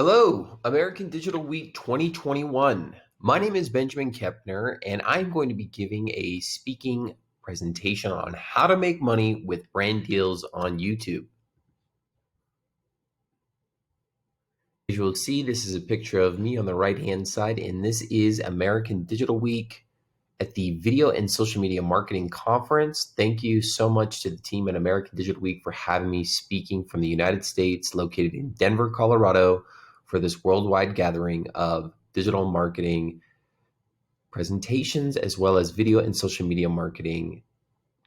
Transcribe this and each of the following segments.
Hello, American Digital Week 2021. My name is Benjamin Kepner, and I'm going to be giving a speaking presentation on how to make money with brand deals on YouTube. As you will see, this is a picture of me on the right-hand side, and this is American Digital Week at the Video and Social Media Marketing Conference. Thank you so much to the team at American Digital Week for having me speaking from the United States, located in Denver, Colorado, for this worldwide gathering of digital marketing presentations, as well as video and social media marketing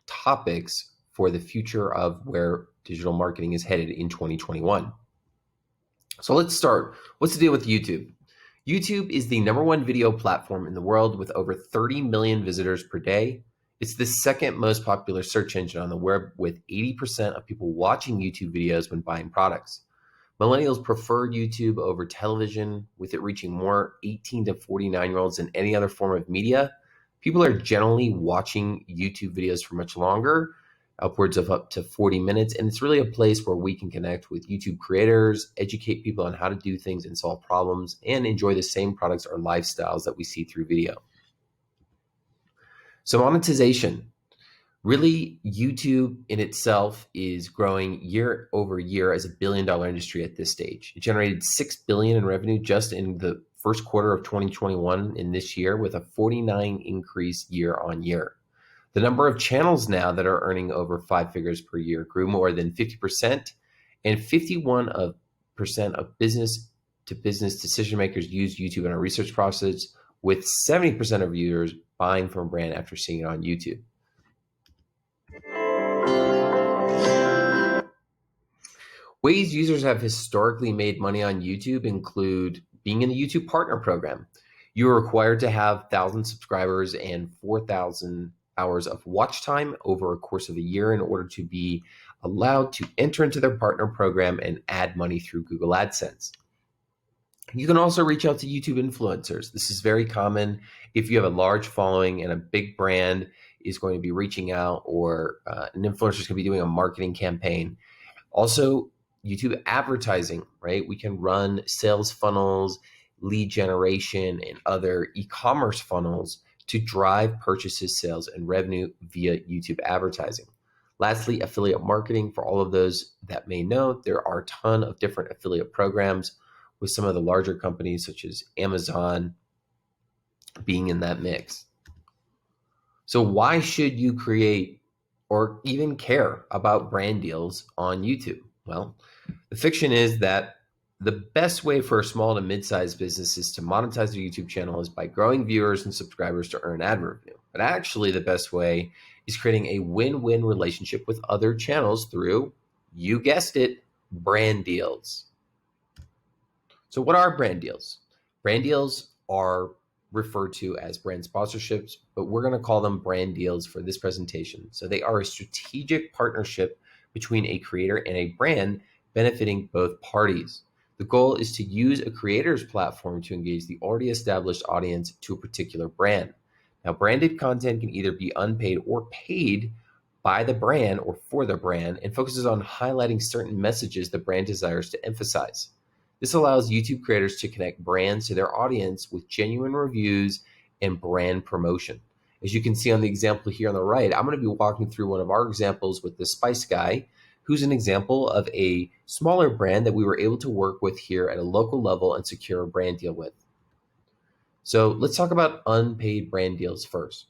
topics for the future of where digital marketing is headed in 2021. So let's start. What's the deal with YouTube? YouTube is the #1 video platform in the world with over 30 million visitors per day. It's the second most popular search engine on the web, with 80% of people watching YouTube videos when buying products. Millennials prefer YouTube over television, with it reaching more 18 to 49-year-olds than any other form of media. People are generally watching YouTube videos for much longer, upwards of up to 40 minutes, and it's really a place where we can connect with YouTube creators, educate people on how to do things and solve problems, and enjoy the same products or lifestyles that we see through video. So monetization. Really, YouTube in itself is growing year over year as a billion-dollar industry at this stage. It generated $6 billion in revenue just in the first quarter of 2021 in this year, with a 49% increase year on year. The number of channels now that are earning over 5 figures per year grew more than 50%, and 51% of business-to-business decision makers use YouTube in our research process, with 70% of users buying from a brand after seeing it on YouTube. Ways users have historically made money on YouTube include being in the YouTube Partner Program. You are required to have 1,000 subscribers and 4,000 hours of watch time over a course of a year in order to be allowed to enter into their partner program and add money through Google AdSense. You can also reach out to YouTube influencers. This is very common if you have a large following and a big brand is going to be reaching out, or an influencer is going to be doing a marketing campaign. Also, YouTube advertising, right? We can run sales funnels, lead generation, and other e-commerce funnels to drive purchases, sales, and revenue via YouTube advertising. Lastly, affiliate marketing. For all of those that may know, there are a ton of different affiliate programs, with some of the larger companies such as Amazon being in that mix. So why should you create or even care about brand deals on YouTube? Well, the fiction is that the best way for a small to mid-sized businesses to monetize their YouTube channel is by growing viewers and subscribers to earn ad revenue. But actually, the best way is creating a win-win relationship with other channels through, you guessed it, brand deals. So what are brand deals? Brand deals are referred to as brand sponsorships, but we're going to call them brand deals for this presentation. So they are a strategic partnership between a creator and a brand, benefiting both parties. The goal is to use a creator's platform to engage the already established audience to a particular brand. Now, branded content can either be unpaid or paid by the brand or for the brand, and focuses on highlighting certain messages the brand desires to emphasize. This allows YouTube creators to connect brands to their audience with genuine reviews and brand promotion. As you can see on the example here on the right, I'm going to be walking through one of our examples with the Spice Guy, who's an example of a smaller brand that we were able to work with here at a local level and secure a brand deal with. So let's talk about unpaid brand deals first.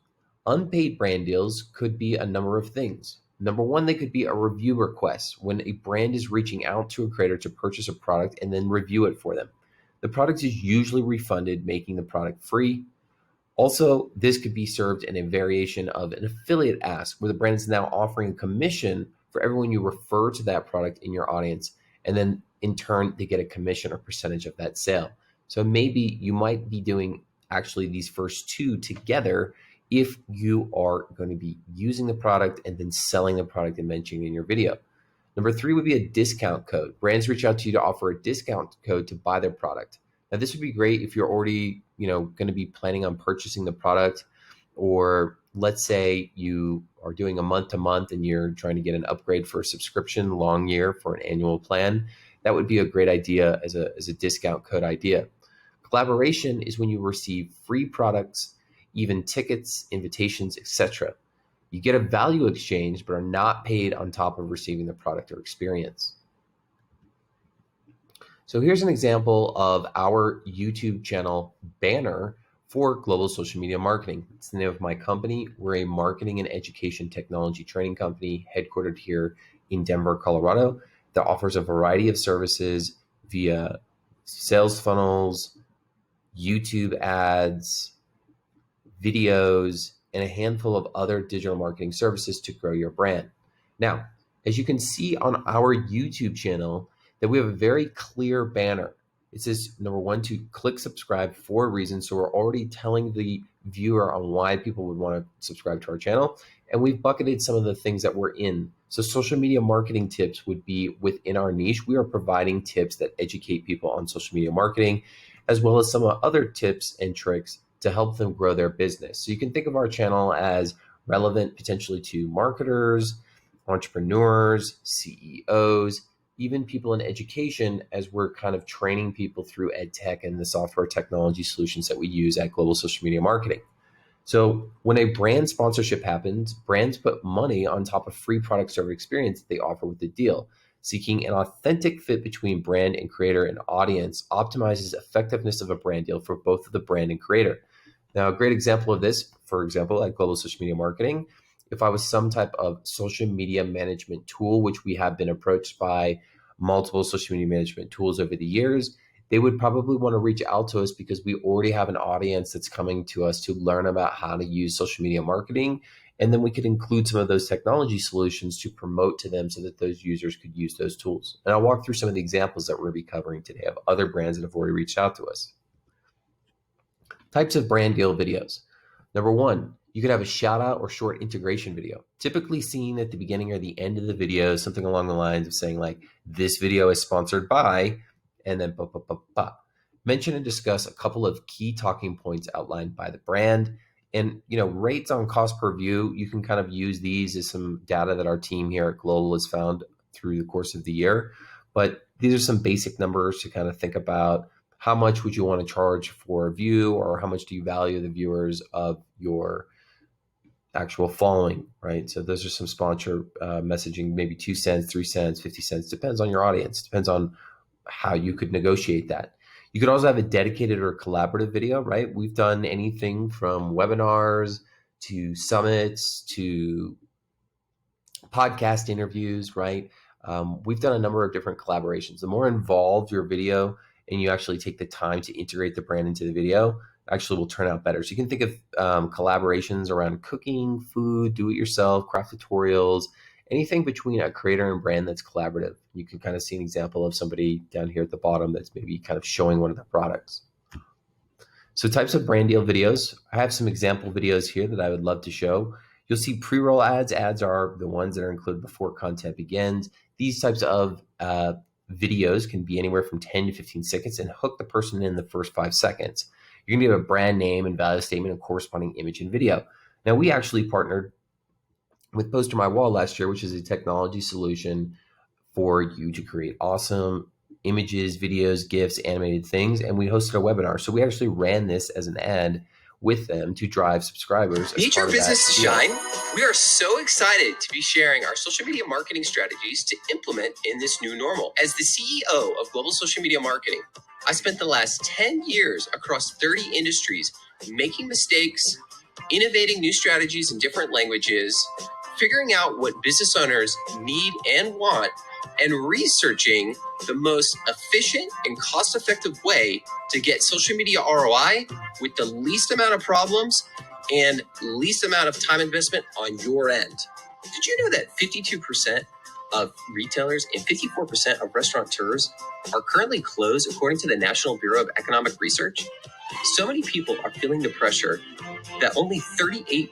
Unpaid brand deals could be a number of things. Number one, they could be a review request, when a brand is reaching out to a creator to purchase a product and then review it for them. The product is usually refunded, making the product free. Also, this could be served in a variation of an affiliate ask, where the brand is now offering a commission for everyone you refer to that product in your audience, and then in turn, they get a commission or percentage of that sale. So maybe you might be doing actually these first two together if you are going to be using the product and then selling the product and mentioning it in your video. Number three would be a discount code. Brands reach out to you to offer a discount code to buy their product. Now, this would be great if you're already, going to be planning on purchasing the product, or let's say you are doing a month to month and you're trying to get an upgrade for a subscription long year for an annual plan. That would be a great idea as a discount code idea. Collaboration is when you receive free products, even tickets, invitations, etc. You get a value exchange, but are not paid on top of receiving the product or experience. So here's an example of our YouTube channel banner for global social media marketing. It's the name of my company. We're a marketing and education technology training company headquartered here in Denver, Colorado, that offers a variety of services via sales funnels, YouTube ads, videos, and a handful of other digital marketing services to grow your brand. Now, as you can see on our YouTube channel, that we have a very clear banner. It says, number one, to click subscribe for a reason. So we're already telling the viewer on why people would want to subscribe to our channel. And we've bucketed some of the things that we're in. So social media marketing tips would be within our niche. We are providing tips that educate people on social media marketing, as well as some other tips and tricks to help them grow their business. So you can think of our channel as relevant potentially to marketers, entrepreneurs, CEOs, even people in education, as we're kind of training people through ed tech and the software technology solutions that we use at Global Social Media Marketing. So when a brand sponsorship happens, brands put money on top of free product service experience that they offer with the deal. Seeking an authentic fit between brand and creator and audience optimizes effectiveness of a brand deal for both of the brand and creator. Now, a great example of this, for example, at Global Social Media Marketing, if I was some type of social media management tool, which we have been approached by multiple social media management tools over the years, they would probably want to reach out to us because we already have an audience that's coming to us to learn about how to use social media marketing. And then we could include some of those technology solutions to promote to them so that those users could use those tools. And I'll walk through some of the examples that we're going to be covering today of other brands that have already reached out to us. Types of brand deal videos. Number one, you could have a shout out or short integration video, typically seen at the beginning or the end of the video, something along the lines of saying like, this video is sponsored by, and then mention and discuss a couple of key talking points outlined by the brand. And rates on cost per view, you can kind of use these as some data that our team here at Global has found through the course of the year. But these are some basic numbers to kind of think about. How much would you want to charge for a view, or how much do you value the viewers of your actual following, right? So those are some sponsor messaging, maybe 2 cents, 3 cents, 50 cents, depends on your audience, depends on how you could negotiate that. You could also have a dedicated or collaborative video, right? We've done anything from webinars to summits to podcast interviews, right? We've done a number of different collaborations. The more involved your video and you actually take the time to integrate the brand into the video, actually will turn out better. So you can think of collaborations around cooking, food, do-it-yourself, craft tutorials, anything between a creator and brand that's collaborative. You can kind of see an example of somebody down here at the bottom that's maybe kind of showing one of the products. So types of brand deal videos. I have some example videos here that I would love to show. You'll see pre-roll ads. Ads are the ones that are included before content begins. These types of videos can be anywhere from 10 to 15 seconds and hook the person in the first 5 seconds. You're going to give a brand name and value statement and corresponding image and video. Now, we actually partnered with Poster My Wall last year, which is a technology solution for you to create awesome images, videos, GIFs, animated things. And we hosted a webinar. So we actually ran this as an ad with them to drive subscribers. Need your business to shine? We are so excited to be sharing our social media marketing strategies to implement in this new normal. As the CEO of Global Social Media Marketing, I spent the last 10 years across 30 industries making mistakes, innovating new strategies in different languages, figuring out what business owners need and want, and researching the most efficient and cost-effective way to get social media ROI with the least amount of problems and least amount of time investment on your end. Did you know that 52% of retailers and 54% of restaurateurs are currently closed according to the National Bureau of Economic Research? So many people are feeling the pressure that only 38%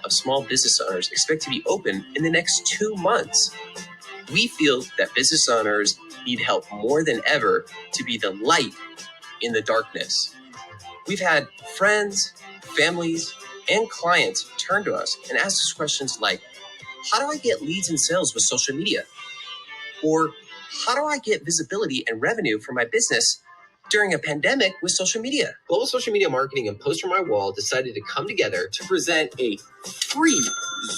of small business owners expect to be open in the next 2 months. We feel that business owners need help more than ever to be the light in the darkness. We've had friends, families, and clients turn to us and ask us questions like, how do I get leads and sales with social media? Or how do I get visibility and revenue for my business during a pandemic with social media? Global Social Media Marketing and Post From My Wall decided to come together to present a free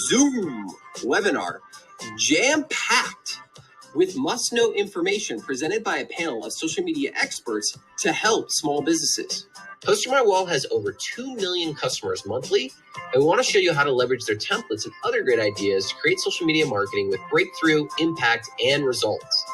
Zoom webinar jam-packed with must-know information presented by a panel of social media experts to help small businesses. Post From My Wall has over 2 million customers monthly, and we want to show you how to leverage their templates and other great ideas to create social media marketing with breakthrough, impact, and results.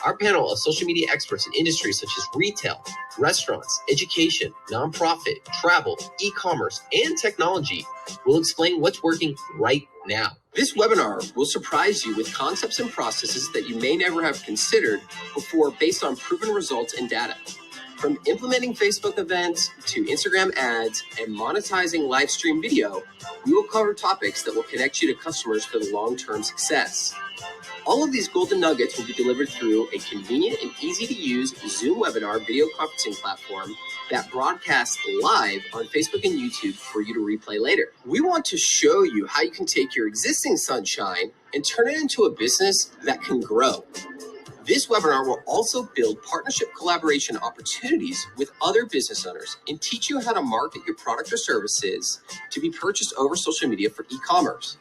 Our panel of social media experts in industries such as retail, restaurants, education, nonprofit, travel, e-commerce, and technology will explain what's working right now. This webinar will surprise you with concepts and processes that you may never have considered before based on proven results and data. From implementing Facebook events to Instagram ads and monetizing live stream video, we will cover topics that will connect you to customers for the long-term success. All of these golden nuggets will be delivered through a convenient and easy-to-use Zoom webinar video conferencing platform that broadcasts live on Facebook and YouTube for you to replay later. We want to show you how you can take your existing sunshine and turn it into a business that can grow. This webinar will also build partnership collaboration opportunities with other business owners and teach you how to market your product or services to be purchased over social media for e-commerce.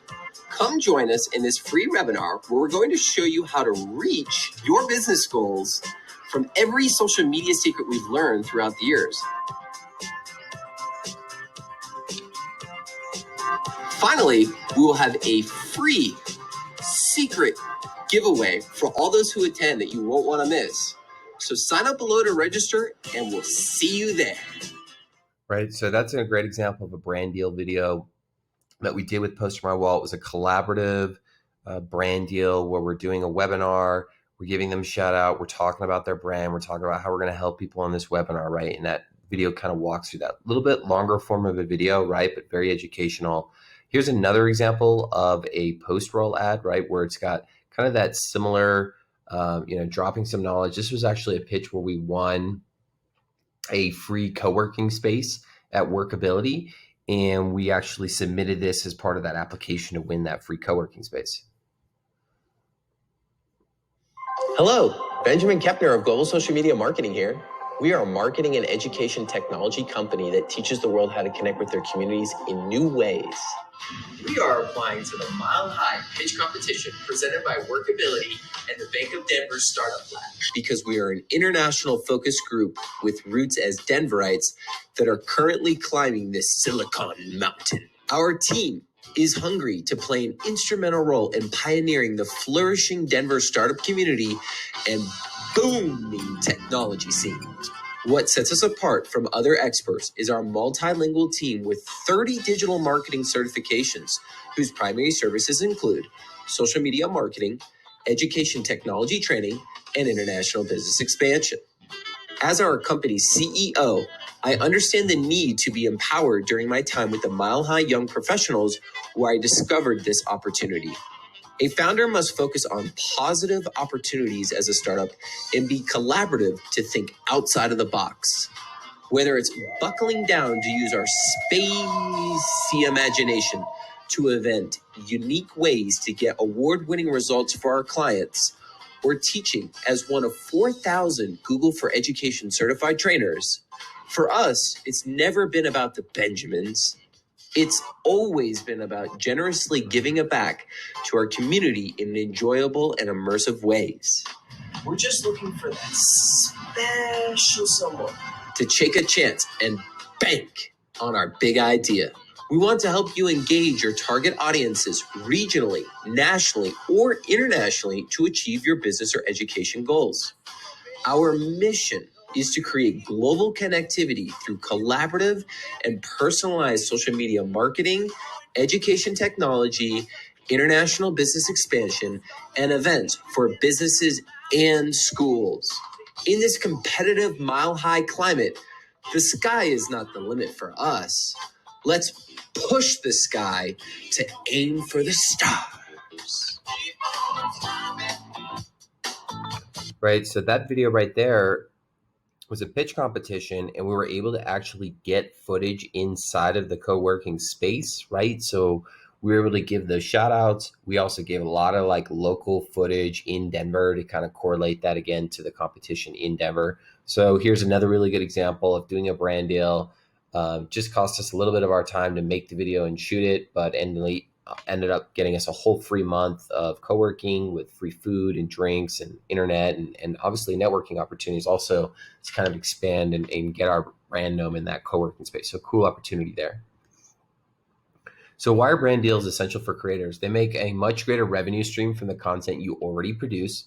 Come join us in this free webinar where we're going to show you how to reach your business goals from every social media secret we've learned throughout the years. Finally, we will have a free secret giveaway for all those who attend that you won't want to miss. So sign up below to register and we'll see you there. Right. So that's a great example of a brand deal video that we did with Post From My Wall. It was a collaborative brand deal where we're doing a webinar. We're giving them a shout out. We're talking about their brand. We're talking about how we're going to help people on this webinar, right? And that video kind of walks through that little bit longer form of a video, right? But very educational. Here's another example of a post-roll ad, right? Where it's got kind of that similar, dropping some knowledge. This was actually a pitch where we won a free co-working space at Workability. And we actually submitted this as part of that application to win that free co-working space. Hello, Benjamin Kepner of Global Social Media Marketing here. We are a marketing and education technology company that teaches the world how to connect with their communities in new ways. We are applying to the Mile High Pitch Competition presented by Workability and the Bank of Denver Startup Lab because we are an international focus group with roots as Denverites that are currently climbing this Silicon Mountain. Our team is hungry to play an instrumental role in pioneering the flourishing Denver startup community and booming technology scene. What sets us apart from other experts is our multilingual team with 30 digital marketing certifications, whose primary services include social media marketing, education technology training, and international business expansion. As our company's CEO, I understand the need to be empowered during my time with the Mile High Young Professionals, where I discovered this opportunity. A founder must focus on positive opportunities as a startup and be collaborative to think outside of the box. Whether it's buckling down to use our spacey imagination to invent unique ways to get award-winning results for our clients, or teaching as one of 4,000 Google for Education certified trainers, for us, it's never been about the Benjamins. It's always been about generously giving it back to our community in enjoyable and immersive ways. We're just looking for that special someone to take a chance and bank on our big idea. We want to help you engage your target audiences regionally, nationally, or internationally to achieve your business or education goals. Our mission is to create global connectivity through collaborative and personalized social media marketing, education technology, international business expansion, and events for businesses and schools. In this competitive mile-high climate, the sky is not the limit for us. Let's push the sky to aim for the stars. Right. So that video right there was a pitch competition, and we were able to actually get footage inside of the co-working space, right? So we were able to give those shout outs. We also gave a lot of like local footage in Denver to kind of correlate that again to the competition in Denver. So here's another really good example of doing a brand deal. Just cost us a little bit of our time to make the video and shoot it, but ended up getting us a whole free month of co-working with free food and drinks and internet and obviously networking opportunities also to kind of expand and get our brand known in that co-working space. So cool opportunity there. So why are brand deals essential for creators? They make a much greater revenue stream from the content you already produce.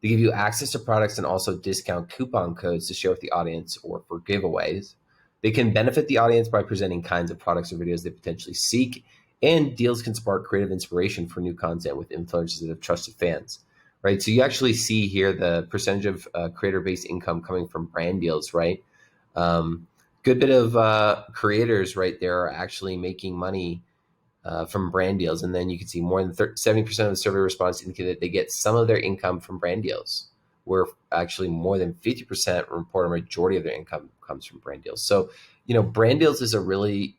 They give you access to products and also discount coupon codes to share with the audience or for giveaways. They can benefit the audience by presenting kinds of products or videos they potentially seek, and deals can spark creative inspiration for new content with influencers that have trusted fans, right? So you actually see here the percentage of creator-based income coming from brand deals, right? Good bit of creators right there are actually making money from brand deals. And then you can see more than 70% of the survey response indicate that they get some of their income from brand deals, where actually more than 50% report a majority of their income comes from brand deals. So, brand deals is a really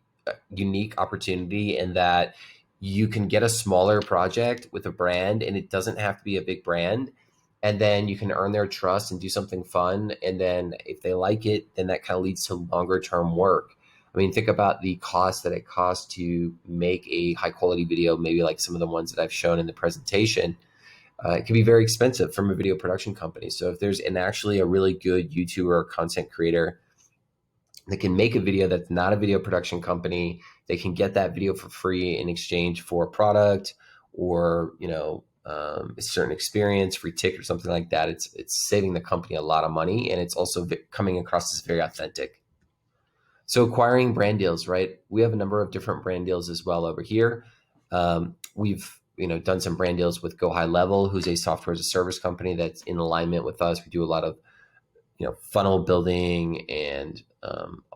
unique opportunity in that you can get a smaller project with a brand and it doesn't have to be a big brand. And then you can earn their trust and do something fun. And then if they like it, then that kind of leads to longer term work. I mean, think about the cost that it costs to make a high quality video, maybe like some of the ones that I've shown in the presentation. It can be very expensive from a video production company. So if there's actually a really good YouTuber or content creator that can make a video that's not a video production company, they can get that video for free in exchange for a product or, a certain experience, free ticket or something like that. It's saving the company a lot of money, and it's also coming across as very authentic. So acquiring brand deals, right? We have a number of different brand deals as well over here. We've done some brand deals with Go High Level, who's a software as a service company that's in alignment with us. We do a lot of funnel building and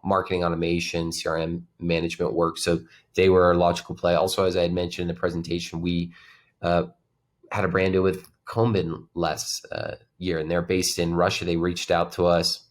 marketing automation, CRM management work. So they were a logical play. Also, as I had mentioned in the presentation, we had a brand deal with Kombin last year, and they're based in Russia. They reached out to us,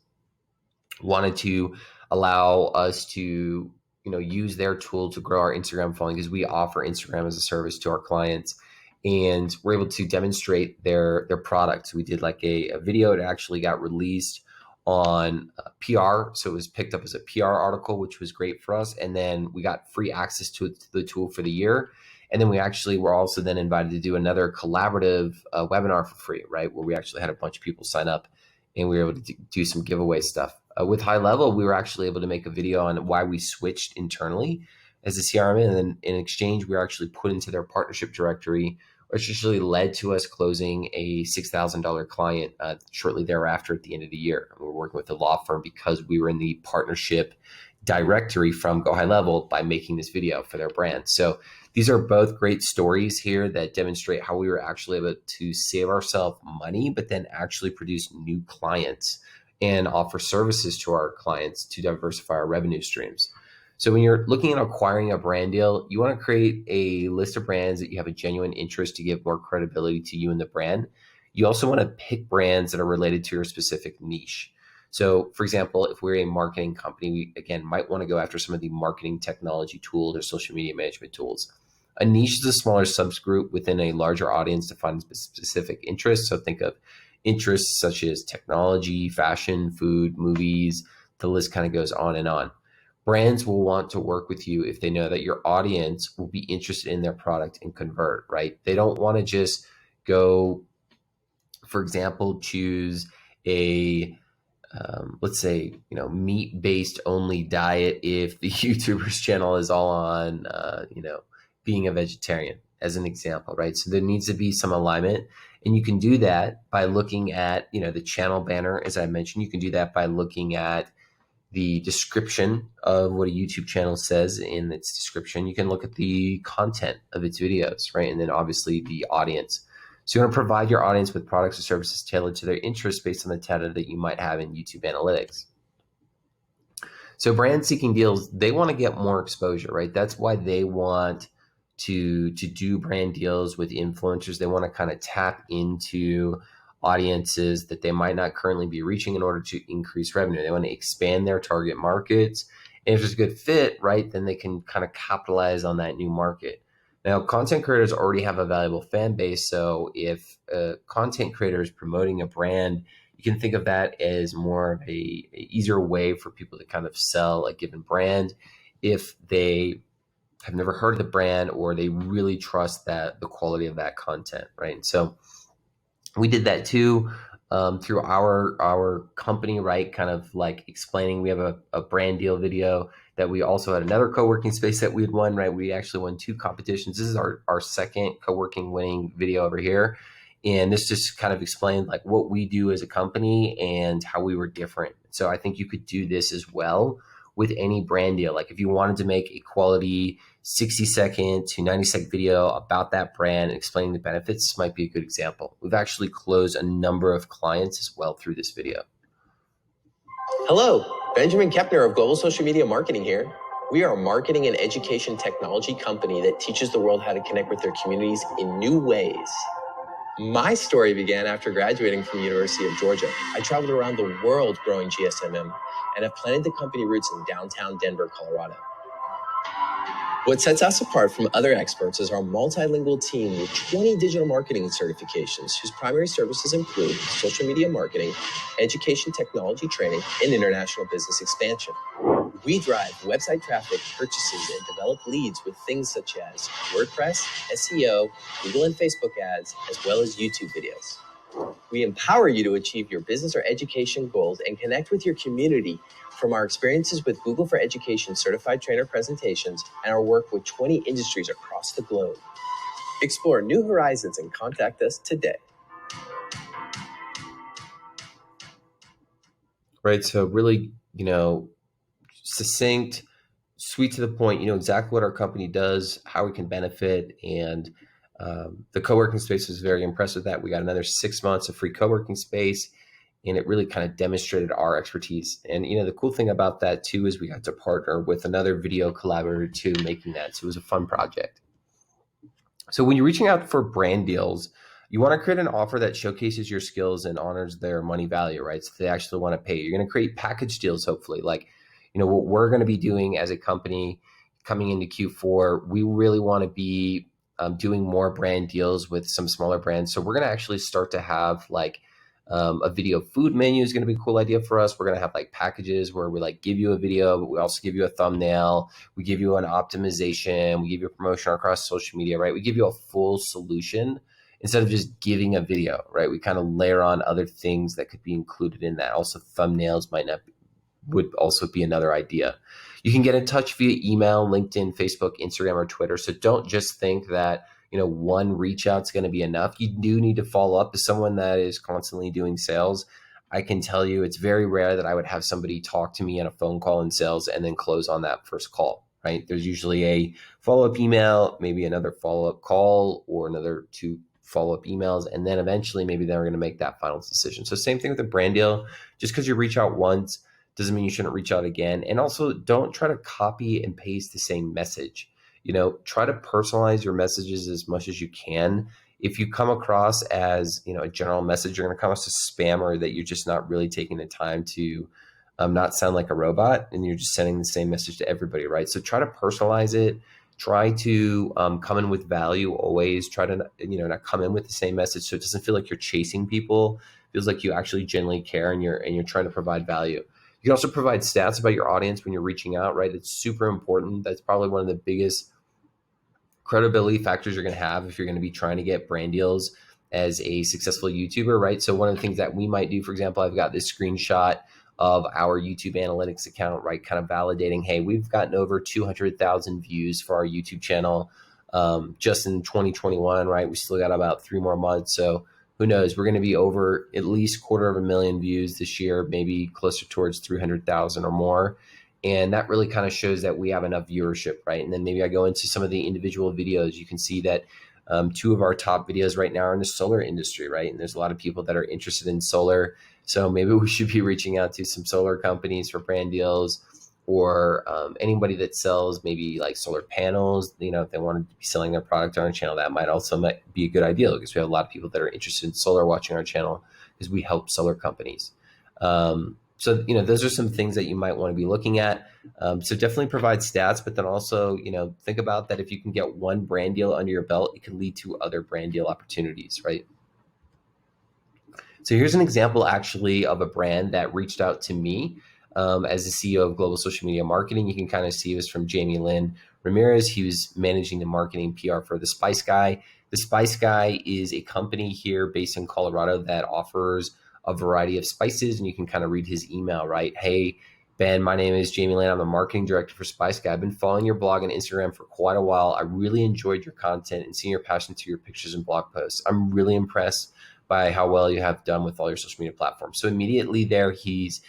wanted to allow us to use their tool to grow our Instagram following, because we offer Instagram as a service to our clients, and we're able to demonstrate their products. We did like a video that actually got released on PR, so it was picked up as a PR article, which was great for us. And then we got free access to the tool for the year. And then we actually were also then invited to do another collaborative webinar for free, right? Where we actually had a bunch of people sign up and we were able to do some giveaway stuff. With High Level, we were actually able to make a video on why we switched internally as a CRM. And then in exchange, we were actually put into their partnership directory, which actually led to us closing a $6,000 client shortly thereafter at the end of the year. We were working with a law firm because we were in the partnership directory from Go High Level by making this video for their brand. So these are both great stories here that demonstrate how we were actually able to save ourselves money, but then actually produce new clients and offer services to our clients to diversify our revenue streams. So when you're looking at acquiring a brand deal, you want to create a list of brands that you have a genuine interest to give more credibility to you and the brand. You also want to pick brands that are related to your specific niche. So for example, if we're a marketing company, we again might want to go after some of the marketing technology tools or social media management tools. A niche is a smaller subgroup within a larger audience to find specific interests. So think of interests such as technology, fashion, food, movies. The list kind of goes on and on. Brands will want to work with you if they know that your audience will be interested in their product and convert, right? They don't want to just go, for example, choose a let's say, meat-based only diet if the YouTuber's channel is all on, being a vegetarian, as an example, right? So there needs to be some alignment, and you can do that by looking at, the channel banner. As I mentioned, you can do that by looking at the description of what a YouTube channel says in its description. You can look at the content of its videos, right? And then obviously the audience. So you want to provide your audience with products or services tailored to their interests based on the data that you might have in YouTube analytics. So brands seeking deals, they want to get more exposure, right? That's why they want to do brand deals with influencers. They want to kind of tap into audiences that they might not currently be reaching in order to increase revenue. They want to expand their target markets. And if there's a good fit, right, then they can kind of capitalize on that new market. Now, content creators already have a valuable fan base. So if a content creator is promoting a brand, you can think of that as more of a easier way for people to kind of sell a given brand if they have never heard of the brand or they really trust that the quality of that content, right? And so we did that too, through our company, right? Kind of like explaining. We have a brand deal video that we also had another co-working space that we had won, right? We actually won 2 competitions. This is our second co-working winning video over here. And this just kind of explained like what we do as a company and how we were different. So I think you could do this as well with any brand deal. Like if you wanted to make a quality 60-second to 90-second video about that brand and explaining the benefits, this might be a good example. We've actually closed a number of clients as well through this video. Hello, Benjamin Kepner of Global Social Media Marketing here. We are a marketing and education technology company that teaches the world how to connect with their communities in new ways. My story began after graduating from the University of Georgia. I traveled around the world growing GSMM and have planted the company roots in downtown Denver, Colorado. What sets us apart from other experts is our multilingual team with 20 digital marketing certifications whose primary services include social media marketing, education technology training, and international business expansion. We drive website traffic, purchases, and develop leads with things such as WordPress, SEO, Google and Facebook ads, as well as YouTube videos. We empower you to achieve your business or education goals and connect with your community from our experiences with Google for Education certified trainer presentations and our work with 20 industries across the globe. Explore new horizons and contact us today. Right. So really, succinct, sweet to the point, exactly what our company does, how we can benefit. And the co-working space was very impressed with that. We got another 6 months of free co-working space, and it really kind of demonstrated our expertise. And, the cool thing about that too, is we got to partner with another video collaborator too, making that. So it was a fun project. So when you're reaching out for brand deals, you want to create an offer that showcases your skills and honors their money value, right? So they actually want to pay. You're going to create package deals, hopefully. Like, what we're going to be doing as a company coming into Q4, we really want to be doing more brand deals with some smaller brands. So we're going to actually start to have like a video food menu is going to be a cool idea for us. We're going to have like packages where we like give you a video, but we also give you a thumbnail. We give you an optimization. We give you a promotion across social media, right? We give you a full solution instead of just giving a video, right? We kind of layer on other things that could be included in that. Also, thumbnails would also be another idea. You can get in touch via email, LinkedIn, Facebook, Instagram, or Twitter. So don't just think that one reach out is going to be enough. You do need to follow up as someone that is constantly doing sales. I can tell you it's very rare that I would have somebody talk to me on a phone call in sales and then close on that first call, right? There's usually a follow-up email, maybe another follow-up call, or another 2 follow-up emails, and then eventually maybe they're going to make that final decision. So same thing with a brand deal. Just because you reach out once doesn't mean you shouldn't reach out again. And also don't try to copy and paste the same message. Try to personalize your messages as much as you can. If you come across as, a general message, you're going to come across as spam, or that you're just not really taking the time to not sound like a robot, and you're just sending the same message to everybody, right? So try to personalize it. Try to come in with value always. Try to, not come in with the same message, so it doesn't feel like you're chasing people. It feels like you actually genuinely care, and you're trying to provide value. You can also provide stats about your audience when you're reaching out, right? It's super important. That's probably one of the biggest credibility factors you're going to have if you're going to be trying to get brand deals as a successful YouTuber, right? So one of the things that we might do, for example, I've got this screenshot of our YouTube analytics account, right? Kind of validating, hey, we've gotten over 200,000 views for our YouTube channel just in 2021, right? We still got about 3 more months. So who knows? We're going to be over at least 250,000 views this year, maybe closer towards 300,000 or more. And that really kind of shows that we have enough viewership, right? And then maybe I go into some of the individual videos. You can see that 2 of our top videos right now are in the solar industry, right? And there's a lot of people that are interested in solar. So maybe we should be reaching out to some solar companies for brand deals, or anybody that sells maybe like solar panels. If they want to be selling their product on our channel, that might be a good idea, because we have a lot of people that are interested in solar watching our channel, because we help solar companies. So, those are some things that you might want to be looking at. So definitely provide stats, but then also, think about that if you can get one brand deal under your belt, it can lead to other brand deal opportunities, right? So here's an example actually of a brand that reached out to me as the CEO of Global Social Media Marketing. You can kind of see it was from Jamie Lynn Ramirez. He was managing the marketing PR for the Spice Guy. The Spice Guy is a company here based in Colorado that offers a variety of spices, and you can kind of read his email, right? Hey, Ben, my name is Jamie Lynn. I'm the marketing director for Spice Guy. I've been following your blog and Instagram for quite a while. I really enjoyed your content and seeing your passion through your pictures and blog posts. I'm really impressed by how well you have done with all your social media platforms. So immediately there, he's,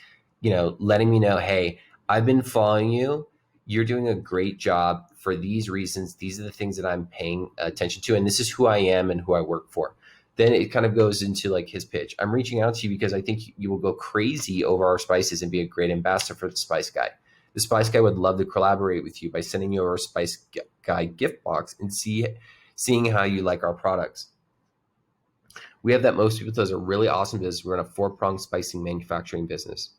letting me know, hey, I've been following you. You're doing a great job for these reasons. These are the things that I'm paying attention to. And this is who I am and who I work for. Then it kind of goes into like his pitch. I'm reaching out to you because I think you will go crazy over our spices and be a great ambassador for the Spice Guy. The Spice Guy would love to collaborate with you by sending you our Spice Guy gift box and seeing how you like our products. We have that most people does a really awesome business. We're in a 4-pronged spicing manufacturing business: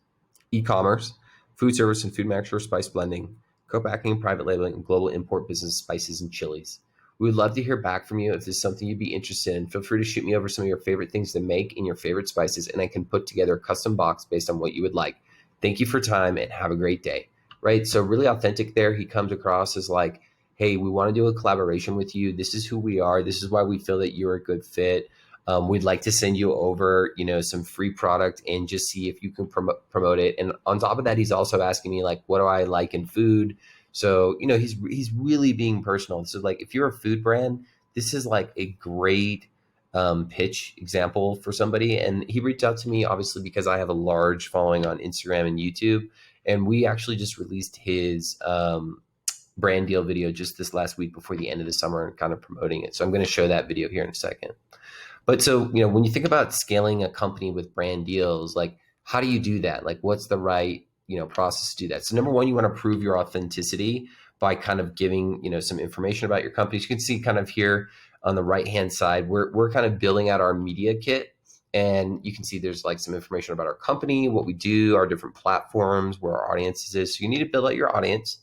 e-commerce, food service and food manufacturer spice blending, co-packing and private labeling, and global import business spices and chilies. We would love to hear back from you. If there's something you'd be interested in, feel free to shoot me over some of your favorite things to make and your favorite spices, and I can put together a custom box based on what you would like. Thank you for time and have a great day. Right? So really authentic there. He comes across as like, hey, we want to do a collaboration with you. This is who we are. This is why we feel that you're a good fit. We'd like to send you over, some free product and just see if you can promote it. And on top of that, he's also asking me like, what do I like in food? So, he's really being personal. So like, if you're a food brand, this is like a great pitch example for somebody. And he reached out to me obviously because I have a large following on Instagram and YouTube. And we actually just released his brand deal video just this last week before the end of the summer and kind of promoting it. So I'm going to show that video here in a second. But so, when you think about scaling a company with brand deals, like how do you do that? Like what's the right, process to do that? So number one, you want to prove your authenticity by kind of giving, some information about your company. So you can see kind of here on the right-hand side, we're kind of building out our media kit. And you can see there's like some information about our company, what we do, our different platforms, where our audience is. So you need to build out your audience.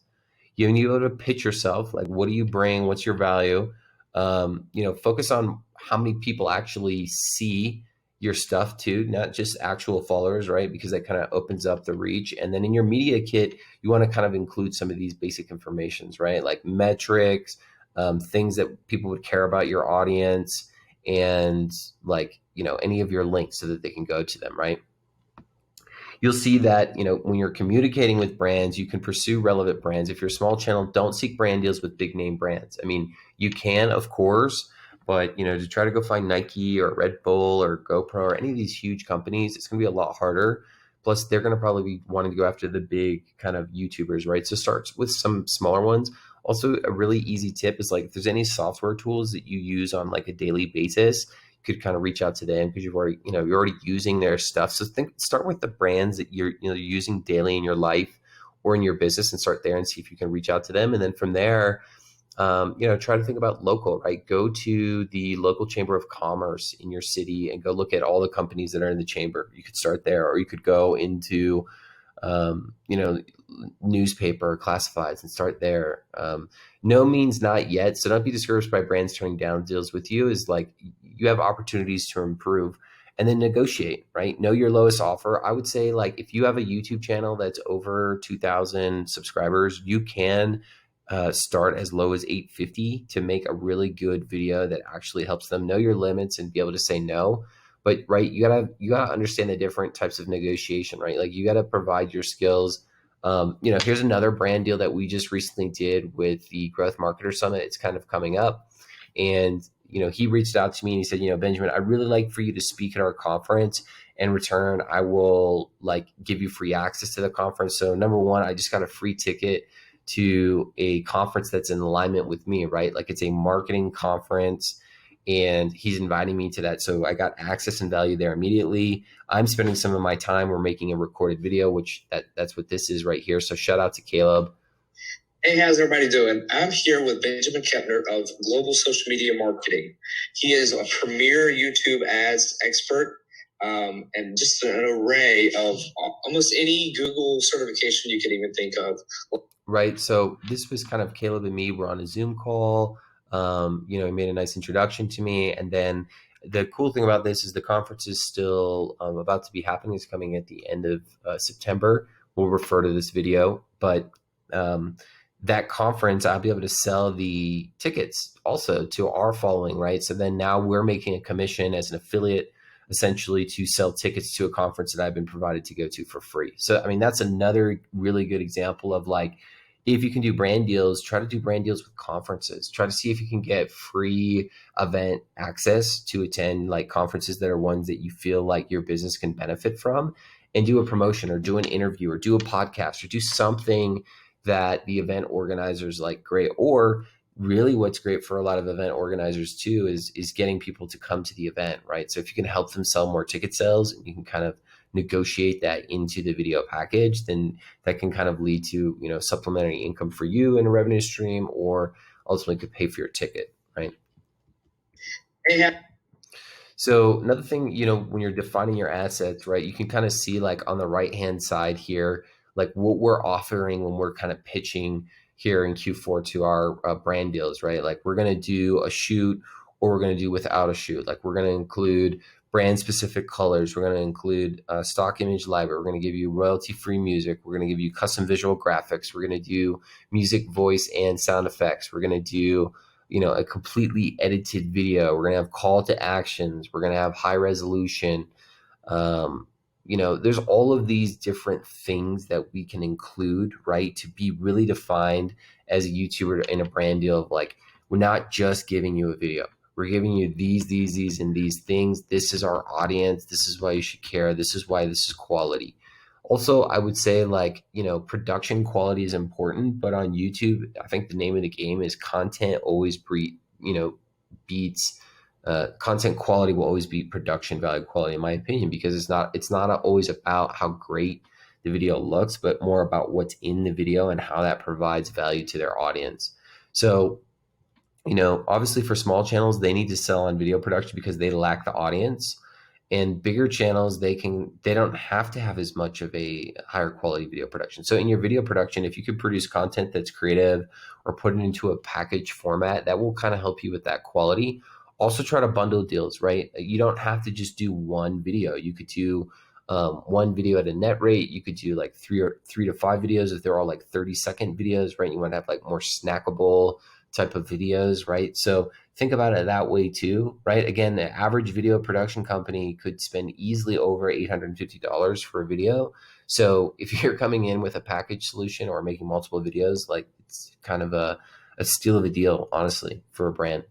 You need to be able to pitch yourself. Like, what do you bring? What's your value? Focus on how many people actually see your stuff too, not just actual followers, right? Because that kind of opens up the reach. And then in your media kit, you want to kind of include some of these basic informations, right? Like metrics, things that people would care about your audience, and like, any of your links so that they can go to them, right? You'll see that, when you're communicating with brands, you can pursue relevant brands. If you're a small channel, don't seek brand deals with big name brands. I mean, you can, of course, but, to try to go find Nike or Red Bull or GoPro or any of these huge companies, it's going to be a lot harder. Plus, they're going to probably be wanting to go after the big kind of YouTubers, right? So start with some smaller ones. Also, a really easy tip is like, if there's any software tools that you use on like a daily basis, could kind of reach out to them because you're already using their stuff. So start with the brands that you're using daily in your life or in your business, and start there and see if you can reach out to them. And then from there, try to think about local, right? Go to the local chamber of commerce in your city and go look at all the companies that are in the chamber. You could start there, or you could go into, newspaper classifieds and start there. No means not yet. So don't be discouraged by brands turning down deals with you. Is like, you have opportunities to improve and then negotiate, right? Know your lowest offer. I would say, like, if you have a YouTube channel that's over 2,000 subscribers, you can start as low as 850 to make a really good video that actually helps them know your limits and be able to say no. But right, you gotta understand the different types of negotiation, right? Like, you gotta provide your skills. Here's another brand deal that we just recently did with the Growth Marketer Summit. It's kind of coming up. And, he reached out to me and he said, Benjamin, I'd really like for you to speak at our conference. In return, I will like give you free access to the conference. So number one, I just got a free ticket to a conference that's in alignment with me, right? Like, it's a marketing conference and he's inviting me to that. So I got access and value there immediately. I'm spending some of my time. We're making a recorded video, which that's what this is right here. So shout out to Caleb. Hey, how's everybody doing? I'm here with Benjamin Kepner of Global Social Media Marketing. He is a premier YouTube ads expert. and just an array of almost any Google certification you could even think of. Right. So this was kind of Caleb and me. We're on a Zoom call. He made a nice introduction to me. And then the cool thing about this is the conference is still about to be happening. It's coming at the end of September. We'll refer to this video. But that conference, I'll be able to sell the tickets also to our following, right? So then now we're making a commission as an affiliate, essentially, to sell tickets to a conference that I've been provided to go to for free. So, I mean, that's another really good example of like, if you can do brand deals, try to do brand deals with conferences. Try to see if you can get free event access to attend like conferences that are ones that you feel like your business can benefit from, and do a promotion or do an interview or do a podcast or do something that the event organizers like great. Or really what's great for a lot of event organizers too is getting people to come to the event, right? So if you can help them sell more ticket sales and you can kind of negotiate that into the video package, then that can kind of lead to, supplementary income for you in a revenue stream, or ultimately could pay for your ticket, right? Yeah. So another thing, when you're defining your assets, right, you can kind of see like on the right-hand side here, like what we're offering when we're kind of pitching here in Q4 to our brand deals, right? Like we're going to do a shoot, or we're going to do without a shoot. Like we're going to include brand specific colors. We're going to include stock image library. We're going to give you royalty free music. We're going to give you custom visual graphics. We're going to do music, voice, and sound effects. We're going to do a completely edited video. We're going to have call to actions. We're going to have high resolution. There's all of these different things that we can include, right, to be really defined as a YouTuber in a brand deal of like, we're not just giving you a video. We're giving you these, and these things. This is our audience. This is why you should care. This is why this is quality. Also, I would say like, production quality is important, but on YouTube, I think the name of the game is content always beats content quality will always beat production value quality, in my opinion, because it's not always about how great the video looks, but more about what's in the video and how that provides value to their audience. So, obviously for small channels, they need to sell on video production because they lack the audience. And bigger channels, they don't have to have as much of a higher quality video production. So in your video production, if you could produce content that's creative or put it into a package format, that will kind of help you with that quality. Also try to bundle deals, right? You don't have to just do one video. You could do one video at a net rate. You could do like three to five videos if they're all like 30-second videos, right? You want to have like more snackable type of videos, right? So think about it that way too, right? Again, the average video production company could spend easily over $850 for a video. So if you're coming in with a package solution or making multiple videos, like it's kind of a steal of a deal, honestly, for a brand.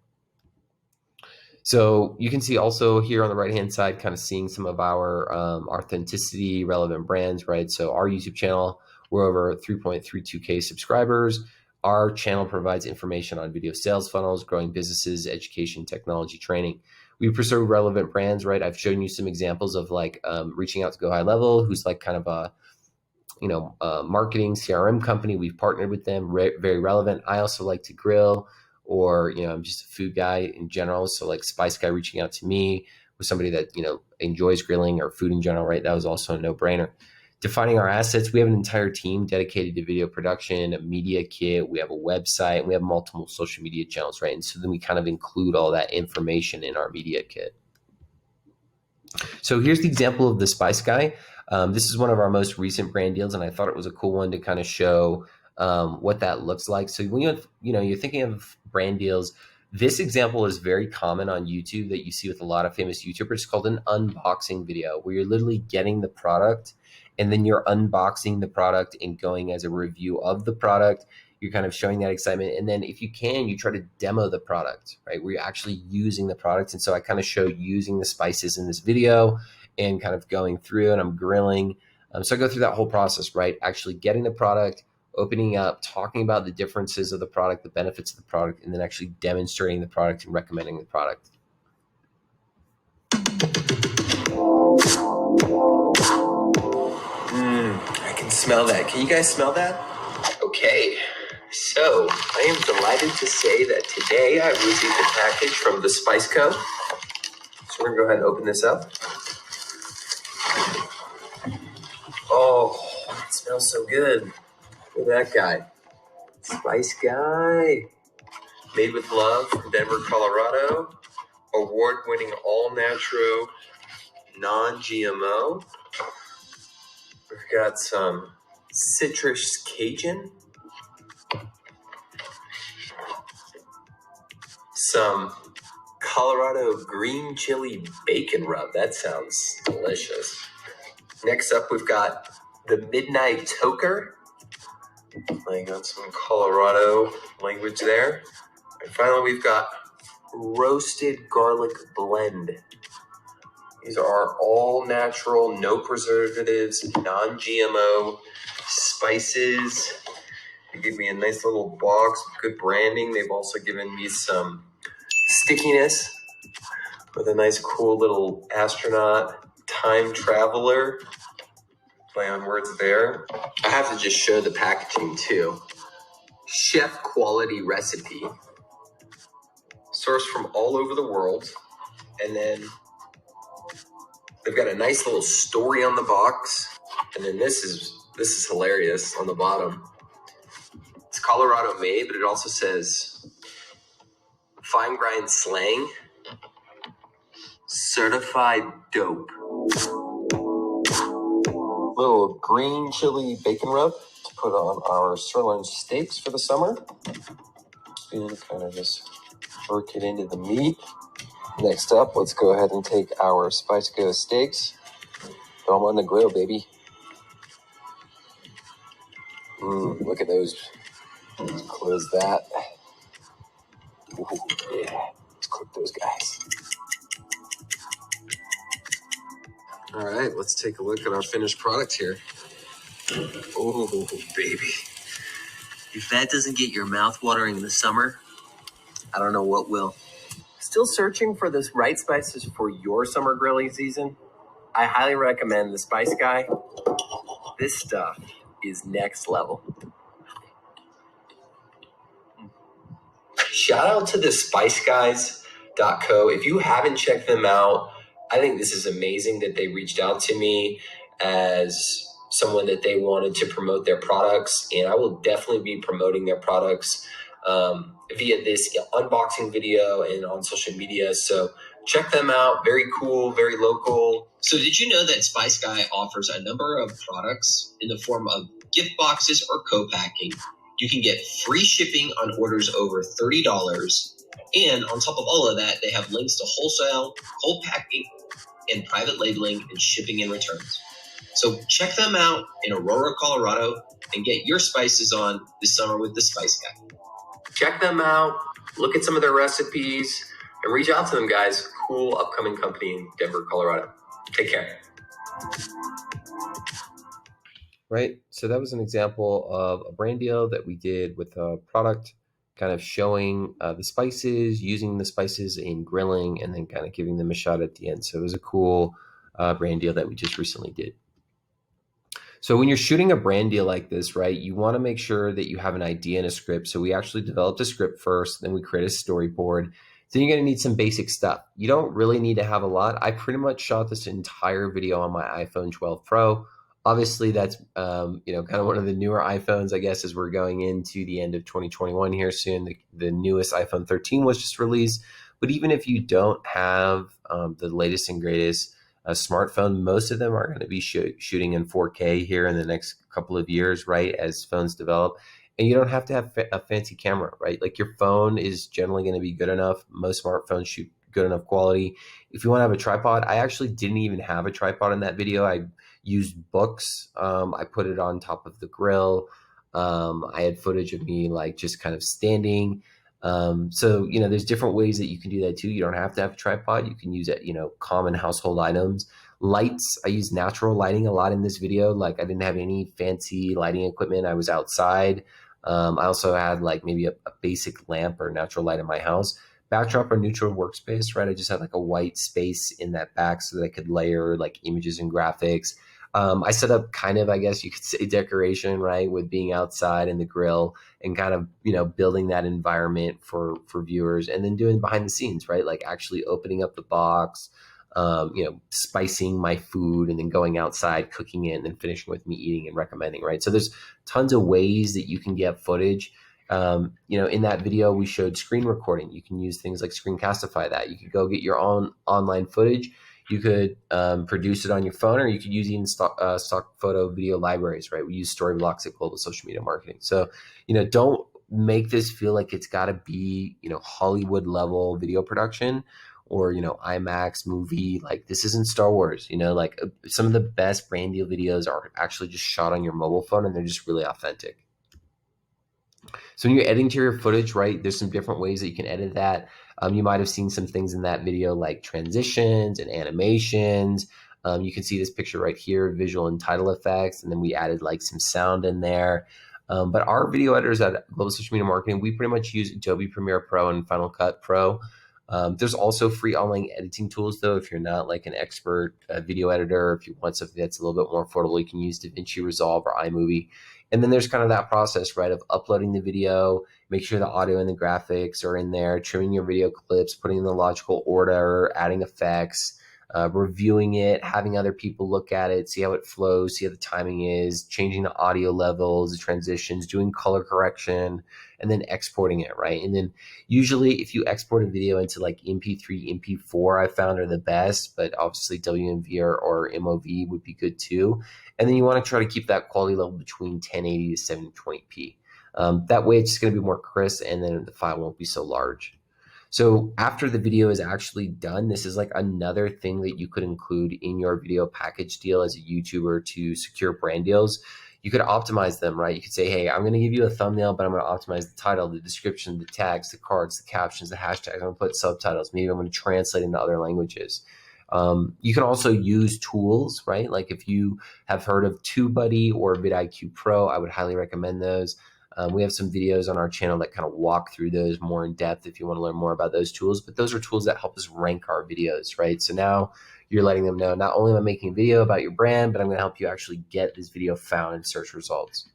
So you can see also here on the right-hand side, kind of seeing some of our authenticity relevant brands, right? So our YouTube channel, we're over 3.32K subscribers. Our channel provides information on video sales funnels, growing businesses, education, technology, training. We pursue relevant brands, right? I've shown you some examples of like reaching out to Go High Level, who's like kind of a marketing CRM company. We've partnered with them, very relevant. I also like to grill, or I'm just a food guy in general. So like Spice Guy reaching out to me with somebody that enjoys grilling or food in general, right? That was also a no-brainer. Defining our assets, we have an entire team dedicated to video production, a media kit, we have a website, we have multiple social media channels, right? And so then we kind of include all that information in our media kit. So here's the example of the Spice Guy. This is one of our most recent brand deals, and I thought it was a cool one to kind of show what that looks like. So when you're thinking of brand deals, this example is very common on YouTube that you see with a lot of famous YouTubers. It's called an unboxing video, where you're literally getting the product and then you're unboxing the product and going as a review of the product. You're kind of showing that excitement. And then if you can, you try to demo the product, right? Where you're actually using the product. And so I kind of show using the spices in this video and kind of going through, and I'm grilling. So I go through that whole process, right? Actually getting the product, opening up, talking about the differences of the product, the benefits of the product, and then actually demonstrating the product and recommending the product. I can smell that. Can you guys smell that? Okay, so I am delighted to say that today I received a package from the Spice Co. So we're gonna go ahead and open this up. Oh, it smells so good. Look at that guy. Spice Guy. Made with love from Denver, Colorado. Award-winning all-natural, non-GMO. We've got some citrus Cajun. Some Colorado green chili bacon rub. That sounds delicious. Next up, we've got the Midnight Toker. Laying on some Colorado language there. And finally, we've got roasted garlic blend. These are all natural, no preservatives, non-GMO spices. They give me a nice little box with good branding. They've also given me some stickiness with a nice, cool little astronaut time traveler. Play on words there. I have to just show the packaging too. Chef quality recipe. Sourced from all over the world. And then they've got a nice little story on the box. And then this is hilarious on the bottom. It's Colorado made, but it also says fine grind slang, certified dope. Little green chili bacon rub to put on our sirloin steaks for the summer. And kind of just work it into the meat. Next up, let's go ahead and take our Spice Go steaks. Throw them on the grill, baby. Look at those. Let's close that. Ooh, yeah, let's cook those guys. All right, let's take a look at our finished product here. Oh, baby. If that doesn't get your mouth watering in the summer, I don't know what will. Still searching for the right spices for your summer grilling season? I highly recommend the Spice Guy. This stuff is next level. Shout out to the spiceguys.co. If you haven't checked them out, I think this is amazing that they reached out to me as someone that they wanted to promote their products, and I will definitely be promoting their products via this unboxing video and on social media. So check them out. Very cool, very local. So did you know that Spice Guy offers a number of products in the form of gift boxes or co-packing? You can get free shipping on orders over $30. And on top of all of that, they have links to wholesale, cold packing, and private labeling and shipping and returns. So check them out in Aurora, Colorado, and get your spices on this summer with the Spice Guy. Check them out, look at some of their recipes, and reach out to them, guys. Cool upcoming company in Denver, Colorado. Take care. Right. So that was an example of a brand deal that we did with a product, kind of showing the spices, using the spices in grilling, and then kind of giving them a shot at the end. So it was a cool brand deal that we just recently did. So when you're shooting a brand deal like this, right, you want to make sure that you have an idea and a script. So we actually developed a script first, then we create a storyboard. Then you're going to need some basic stuff. You don't really need to have a lot. I pretty much shot this entire video on my iPhone 12 Pro. Obviously, that's kind of one of the newer iPhones, I guess, as we're going into the end of 2021 here soon. The newest iPhone 13 was just released. But even if you don't have the latest and greatest smartphone, most of them are going to be shooting in 4K here in the next couple of years, right, as phones develop. And you don't have to have a fancy camera, right? Like your phone is generally going to be good enough. Most smartphones shoot good enough quality. If you want to have a tripod, I actually didn't even have a tripod in that video. I used books. I put it on top of the grill. I had footage of me like just kind of standing. So, there's different ways that you can do that too. You don't have to have a tripod. You can use it, common household items. Lights, I use natural lighting a lot in this video. Like I didn't have any fancy lighting equipment. I was outside. I also had like maybe a basic lamp or natural light in my house. Backdrop or neutral workspace, right? I just had like a white space in that back so that I could layer like images and graphics. I set up kind of, I guess you could say, decoration, right, with being outside in the grill and kind of, building that environment for viewers, and then doing behind the scenes, right, like actually opening up the box, spicing my food and then going outside, cooking it, and then finishing with me eating and recommending, right? So there's tons of ways that you can get footage. In that video, we showed screen recording. You can use things like Screencastify that. You could go get your own online footage. You could produce it on your phone, or you could use even stock photo video libraries, right? We use Storyblocks at Global Social Media Marketing. So, don't make this feel like it's got to be, Hollywood level video production or, IMAX movie. Like, this isn't Star Wars, like some of the best brand deal videos are actually just shot on your mobile phone, and they're just really authentic. So when you're editing to your footage, right, there's some different ways that you can edit that. You might have seen some things in that video like transitions and animations. You can see this picture right here, visual and title effects, and then we added like some sound in there. But our video editors at Global Social Media Marketing, we pretty much use Adobe Premiere Pro and Final Cut Pro. There's also free online editing tools, though. If you're not like an expert video editor, if you want something that's a little bit more affordable, you can use DaVinci Resolve or iMovie. And then there's kind of that process, right, of uploading the video, make sure the audio and the graphics are in there, trimming your video clips, putting in the logical order, adding effects, reviewing it, having other people look at it, see how it flows, see how the timing is, changing the audio levels, the transitions, doing color correction, and then exporting it, right? And then usually if you export a video into like MP3, MP4, I found are the best, but obviously WMV or MOV would be good too. And then you want to try to keep that quality level between 1080 to 720p. That way it's just going to be more crisp, and then the file won't be so large. So after the video is actually done, this is like another thing that you could include in your video package deal as a YouTuber to secure brand deals. You could optimize them, right? You could say, hey, I'm going to give you a thumbnail, but I'm going to optimize the title, the description, the tags, the cards, the captions, the hashtags. I'm going to put subtitles. Maybe I'm going to translate into other languages. You can also use tools, right? Like if you have heard of TubeBuddy or vidIQ Pro, I would highly recommend those. We have some videos on our channel that kind of walk through those more in depth if you want to learn more about those tools. But those are tools that help us rank our videos, right? So now you're letting them know, not only am I making a video about your brand, but I'm going to help you actually get this video found in search results.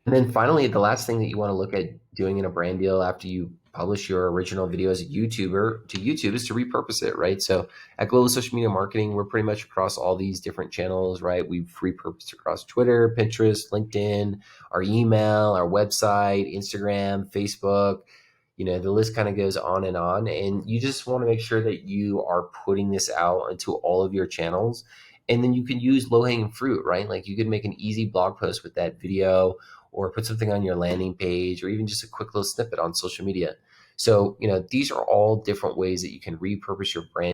And then finally, the last thing that you want to look at doing in a brand deal after you publish your original video as a YouTuber to YouTube is to repurpose it, right? So at Global Social Media Marketing, we're pretty much across all these different channels, right? We've repurposed across Twitter, Pinterest, LinkedIn, our email, our website, Instagram, Facebook. The list kind of goes on. And you just want to make sure that you are putting this out into all of your channels. And then you can use low-hanging fruit, right? Like you could make an easy blog post with that video, or put something on your landing page, or even just a quick little snippet on social media. So, these are all different ways that you can repurpose your brand